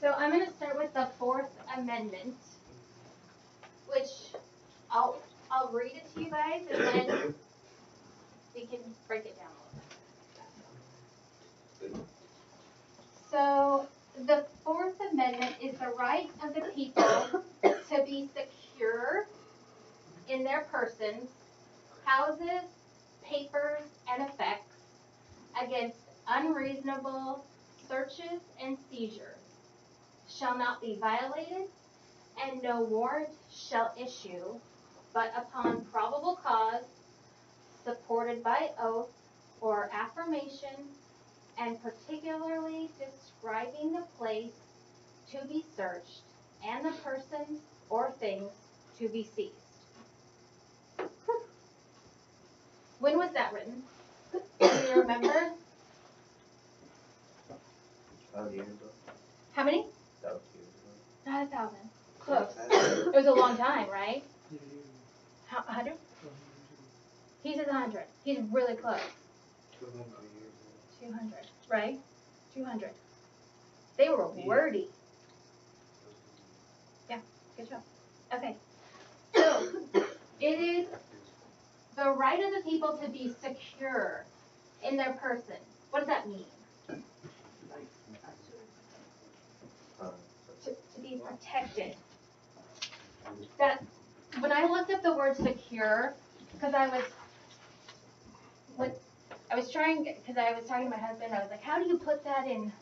So I'm going to start with the Fourth Amendment, which I'll read it to you guys, and then we can break it down a little bit. So the Fourth Amendment is the right of the people to be secure in their persons, houses, papers, and effects against unreasonable searches and seizures, shall not be violated, and no warrant shall issue, but upon probable cause, supported by oath or affirmation, and particularly describing the place to be searched and the persons or things to be seized. When was that written? Do you remember? How many? 1,000 years ago. Not 1,000. Close. It was a long time, right? 100? He says 100. He's really close. 200, right? 200. They were wordy. Yeah, good job. Okay. So, it is the right of the people to be secure in their person. What does that mean? To be protected. That when I looked up the word secure, because I was talking to my husband, I was like, how do you put that in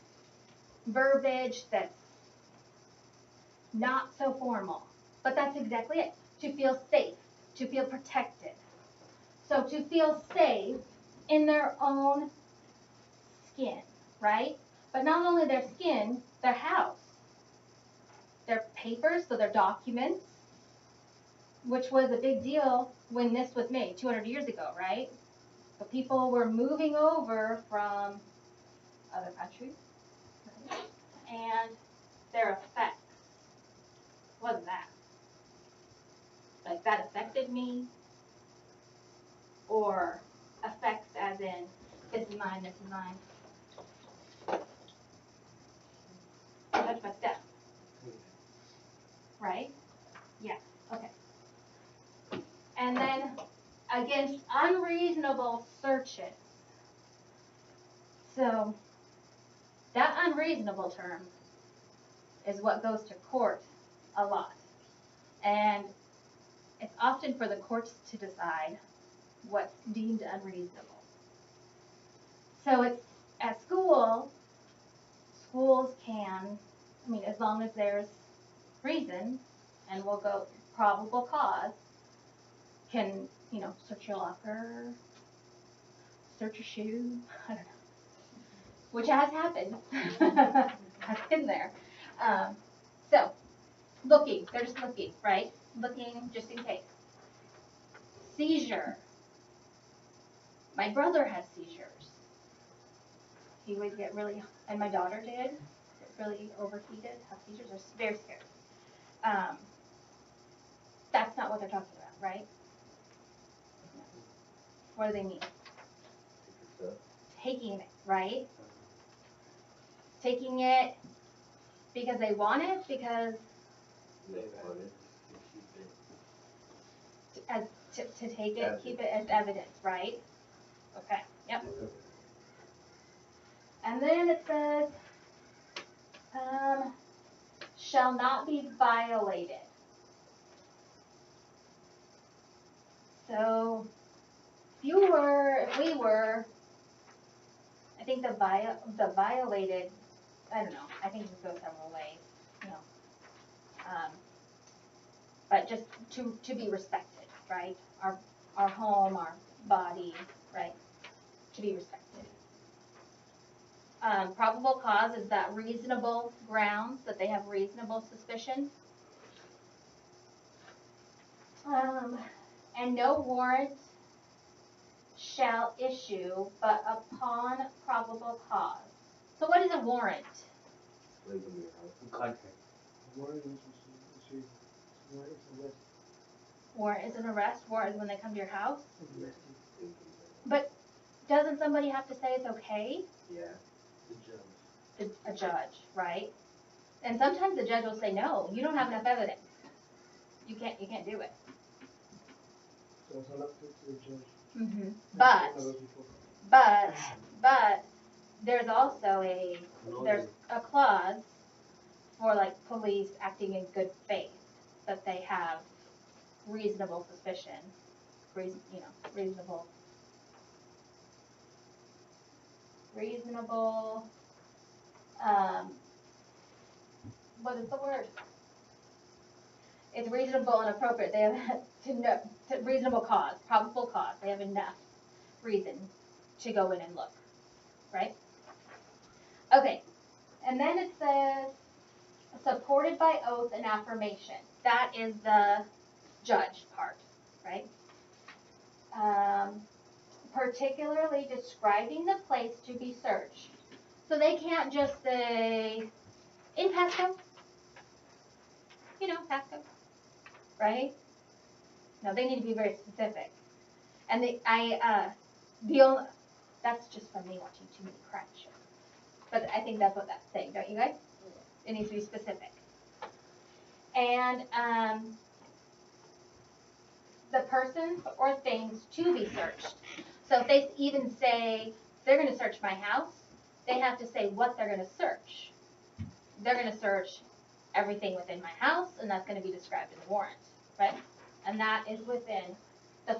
verbiage that's not so formal? But that's exactly it. To feel safe, to feel protected. So to feel safe in their own skin, right? But not only their skin, their house, their papers, so their documents, which was a big deal when this was made 200 years ago, right? So people were moving over from other countries, right? And their effects. Wasn't that? Like that affected me? Or effects as in, this is mine, this is mine. Touch my stuff. Right? Yeah, okay. And then against unreasonable searches. So that unreasonable term is what goes to court a lot. And it's often for the courts to decide what's deemed unreasonable. So it's at schools can, as long as there's reason, and we'll go probable cause, can, search your locker, search your shoe, I don't know. Which has happened. I've been there. So, they're just looking, right? Looking just in case. Seizure. My brother had seizures. He would get really, and my daughter did, get really overheated, have seizures. They're very scary. That's not what they're talking about, right? What do they mean? Taking it, right? Taking it because they want it, because They want it. to take it, keep it as evidence, right? Okay, yep. And then it says, shall not be violated. So, if we were, I think the violated, I don't know, I think it goes several ways, but just to be respected, right? Our home, our body, right? To be respected. Probable cause is that reasonable grounds, that they have reasonable suspicion. And no warrant shall issue but upon probable cause. So what is a warrant? Contract. Warrant is an arrest. Warrant is when they come to your house. But doesn't somebody have to say it's okay? Yeah, the judge. A judge, right? And sometimes the judge will say, no, you don't have enough evidence. You can't do it. So it's all up to the judge. Mm-hmm. That's one of those before. But there's also there's a clause for like police acting in good faith, that they have reasonable suspicion, reasonable, what is the word? It's reasonable and appropriate. They have reasonable cause, probable cause. They have enough reason to go in and look, right? Okay, and then it says supported by oath and affirmation. That is the judge part, right? Particularly describing the place to be searched. So they can't just say, in Pasco, Pasco, right? No, they need to be very specific. And that's just from me watching too many crime shows. But I think that's what that's saying, don't you guys? It needs to be specific. And the persons or things to be searched. So if they even say they're going to search my house, they have to say what they're going to search. They're going to search everything within my house, and that's going to be described in the warrant, right? And that is within the